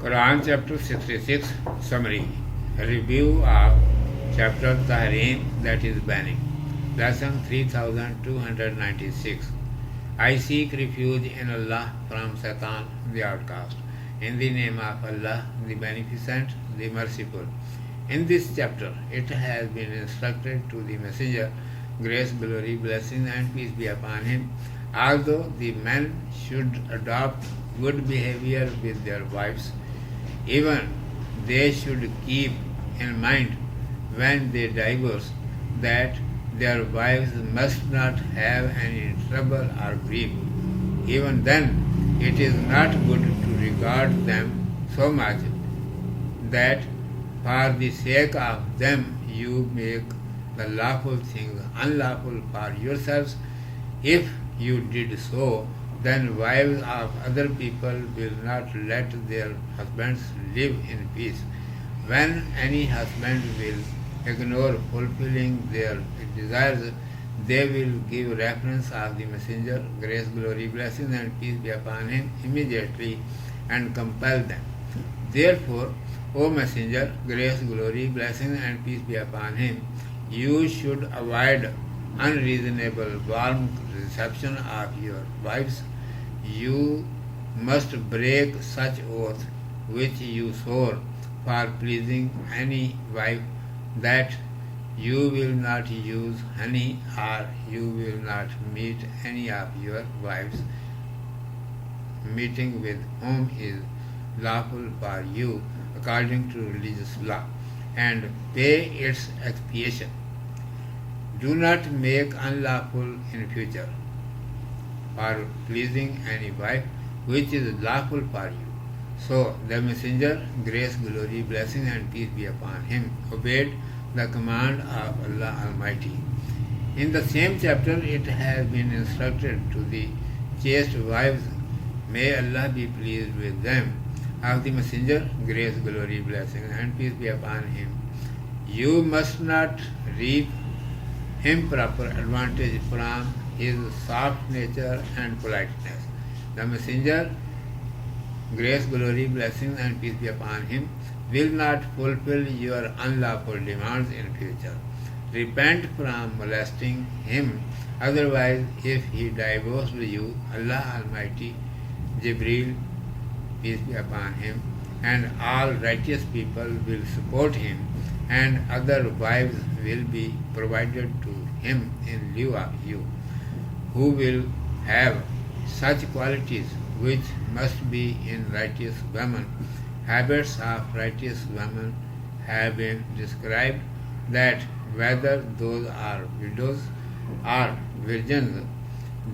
Quran chapter 66 summary. Review of chapter Tahrim, that is banning. Lesson 3296. I seek refuge in Allah from Satan, the outcast. In the name of Allah, the Beneficent, the Merciful. In this chapter, it has been instructed to the Messenger, grace, glory, blessing, and peace be upon him, although the men should adopt good behavior with their wives, even they should keep in mind when they divorce that their wives must not have any trouble or grief. Even then, it is not good to regard them so much that for the sake of them you make the lawful things unlawful for yourselves. If you did so, then wives of other people will not let their husbands live in peace. When any husband will ignore fulfilling their desires, they will give reference of the Messenger, grace, glory, blessings, and peace be upon him, immediately and compel them. Therefore, O Messenger, grace, glory, blessings, and peace be upon him, you should avoid unreasonable warm reception of your wives. You must break such oath which you swore for pleasing any wife, that you will not use honey, or you will not meet any of your wives, meeting with whom is lawful for you according to religious law, and pay its expiation. Do not make unlawful in future for pleasing any wife which is lawful for you. So the Messenger, grace, glory, blessing, and peace be upon him, obeyed the command of Allah Almighty. In the same chapter, it has been instructed to the chaste wives, may Allah be pleased with them, of the Messenger, grace, glory, blessing, and peace be upon him. You must not reap improper advantage from his soft nature and politeness. The Messenger, grace, glory, blessings, and peace be upon him, will not fulfill your unlawful demands in future. Repent from molesting him, otherwise if he divorced you, Allah Almighty, Jibreel, peace be upon him, and all righteous people will support him, and other wives will be provided to him in lieu of you, who will have such qualities which must be in righteous women. Habits of righteous women have been described, that whether those are widows or virgins,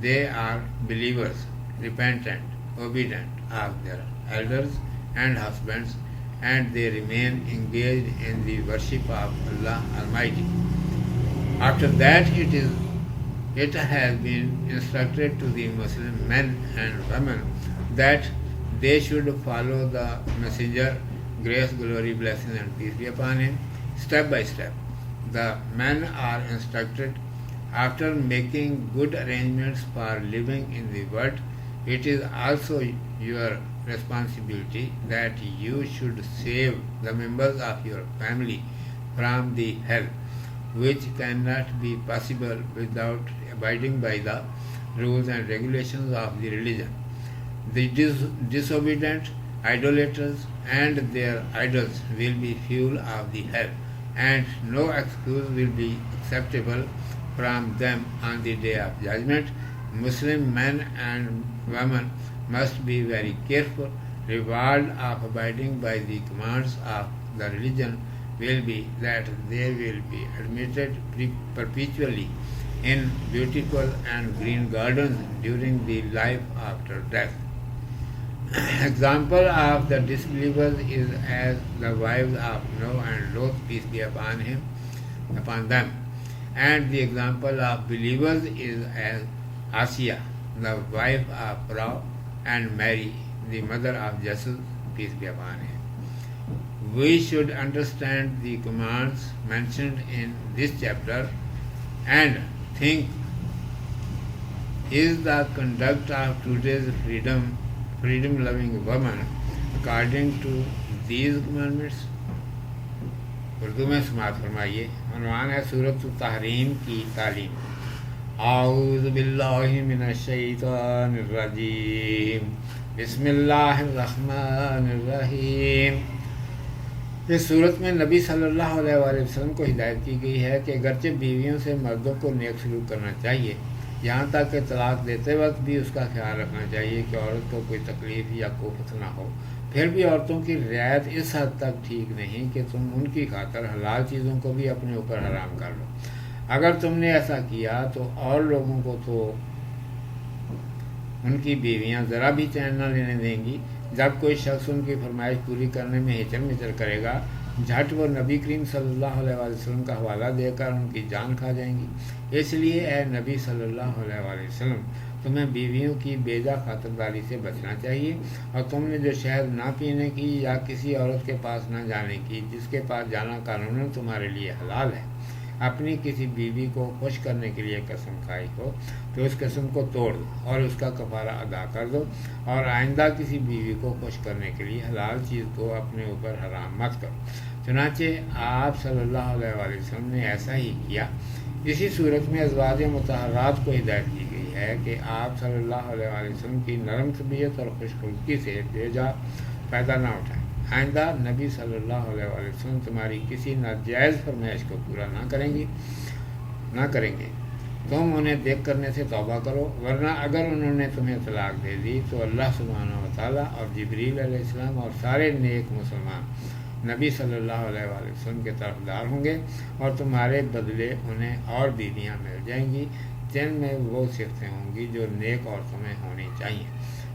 they are believers, repentant, obedient of their elders and husbands, and they remain engaged in the worship of Allah Almighty. After that, it has been instructed to the Muslim men and women that they should follow the Messenger, grace, glory, blessings, and peace be upon him, step by step. The men are instructed, after making good arrangements for living in the world, it is also your responsibility that you should save the members of your family from the hell, which cannot be possible without abiding by the rules and regulations of the religion. The disobedient, idolaters, and their idols will be fuel of the hell, and no excuse will be acceptable from them on the day of judgment. Muslim men and women must be very careful. Reward of abiding by the commands of the religion will be that they will be admitted perpetually in beautiful and green gardens during the life after death. Example of the disbelievers is as the wives of Noah and Lot, peace be upon them, and the example of believers is as Asiya, the wife of Pharaoh, and Mary, the mother of Jesus, peace be upon him. We should understand the commands mentioned in this chapter and think, is the conduct of today's freedom-loving woman according to these commandments. Urdu میں سماعت فرمائیے. عنوان ہے سورۃ التحریم کی تعلیم. اعوذ باللہ من الشیطان الرجیم. بسم اللہ الرحمن الرحیم. اس صورت میں نبی صلی اللہ علیہ وآلہ وسلم کو ہدایت کی گئی ہے کہ اگرچہ بیویوں سے مردوں کو نیک سلوک کرنا چاہیے، یہاں تک کہ طلاق دیتے وقت بھی اس کا خیال رکھنا چاہیے کہ عورت کو کوئی تکلیف یا کوفت نہ ہو. پھر بھی عورتوں کی رعایت اس حد تک ٹھیک نہیں کہ تم ان کی خاطر حلال چیزوں کو بھی اپنے اوپر حرام کر لو. اگر تم نے ایسا کیا تو اور لوگوں کو تو ان کی بیویاں ذرا بھی چین نہ لینے دیں گی. جب کوئی شخص ان کی فرمائش پوری کرنے میں ہچر مچر کرے گا، جھٹ وہ نبی کریم صلی اللہ علیہ وآلہ وسلم کا حوالہ دے کر ان کی جان کھا جائیں گی. اس لیے اے نبی صلی اللہ علیہ وآلہ وسلم، تمہیں بیویوں کی بیجا خاطرداری سے بچنا چاہیے، اور تم نے جو شہد نہ پینے کی یا کسی عورت کے پاس نہ جانے کی جس کے پاس جانا قانوناً تمہارے لیے حلال ہے، اپنی کسی بیوی کو خوش کرنے کے لیے قسم کھائی ہو تو اس قسم کو توڑ دو اور اس کا کفارہ ادا کر دو، اور آئندہ کسی بیوی کو خوش کرنے کے لیے حلال چیز کو اپنے اوپر حرام مت کرو. چنانچہ آپ صلی اللہ علیہ وآلہ وسلم نے ایسا ہی کیا. اسی صورت میں ازواج مطہرات کو ہدایت کی گئی ہے کہ آپ صلی اللہ علیہ وآلہ وسلم کی نرم طبیعت اور خوش خلقی سے بے فائدہ نہ اٹھائیں. آئندہ نبی صلی اللہ علیہ وآلہ وسلم تمہاری کسی ناجائز فرمائش کو پورا نہ کریں گے. تم انہیں دیکھ کرنے سے توبہ کرو، ورنہ اگر انہوں نے تمہیں طلاق دے دی تو اللہ سبحانہ وتعالیٰ اور جبریل علیہ السلام اور سارے نیک مسلمان نبی صلی اللہ علیہ وآلہ وسلم کے طرفدار ہوں گے، اور تمہارے بدلے انہیں اور بیویاں مل جائیں گی جن میں وہ صفتیں ہوں گی جو نیک عورتوں میں ہونی چاہیے.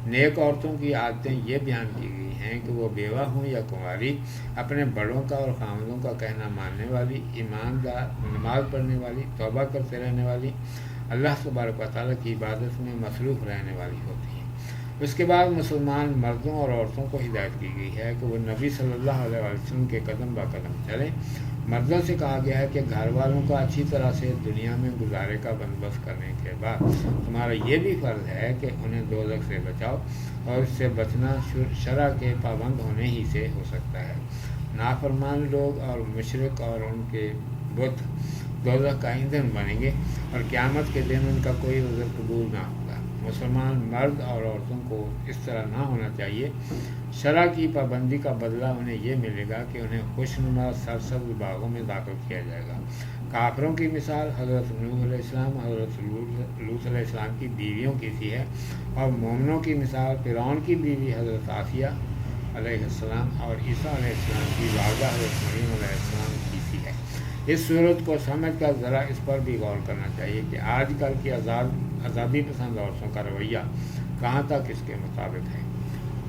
نیک عورتوں کی عادتیں یہ بیان کی گئی ہیں کہ وہ بیوہ ہوں یا کنواری، اپنے بڑوں کا اور خامدوں کا کہنا ماننے والی، ایماندار، نماز پڑھنے والی، توبہ کرتے رہنے والی، اللہ تبارک و تعالیٰ کی عبادت میں مصروف رہنے والی ہوتی ہیں. اس کے بعد مسلمان مردوں اور عورتوں کو ہدایت کی گئی ہے کہ وہ نبی صلی اللہ علیہ وسلم کے قدم با قدم چلیں. مردوں سے کہا گیا ہے کہ گھر والوں کا اچھی طرح سے دنیا میں گزارے کا بندوبست کرنے کے بعد تمہارا یہ بھی فرض ہے کہ انہیں دوزخ سے بچاؤ، اور اس سے بچنا شرع کے پابند ہونے ہی سے ہو سکتا ہے. نافرمان لوگ اور مشرک اور ان کے بت دوزخ کا ایندھن بنیں گے، اور قیامت کے دن ان کا کوئی عذر قبول نہ ہوگا. مسلمان مرد اور عورتوں کو اس طرح نہ ہونا چاہیے. شرع کی پابندی کا بدلہ انہیں یہ ملے گا کہ انہیں خوشنما سرسبز باغوں میں داخل کیا جائے گا. کافروں کی مثال حضرت نوح علیہ السلام، حضرت لوط علیہ السلام کی بیویوں کی سی ہے، اور مومنوں کی مثال فرعون کی بیوی حضرت آسیہ علیہ السلام اور عیسیٰ علیہ السلام کی والدہ حضرت مریم علیہ السلام کی سی ہے. اس صورت کو سمجھ کر ذرا اس پر بھی غور کرنا چاہیے کہ آج کل کی آزادی پسند عورتوں کا رویہ کہاں تک اس کے مطابق ہے.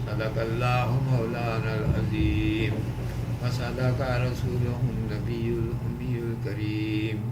صدق اللہ مولانا العظیم و صدق رسولہ النبی الأمی الکریم.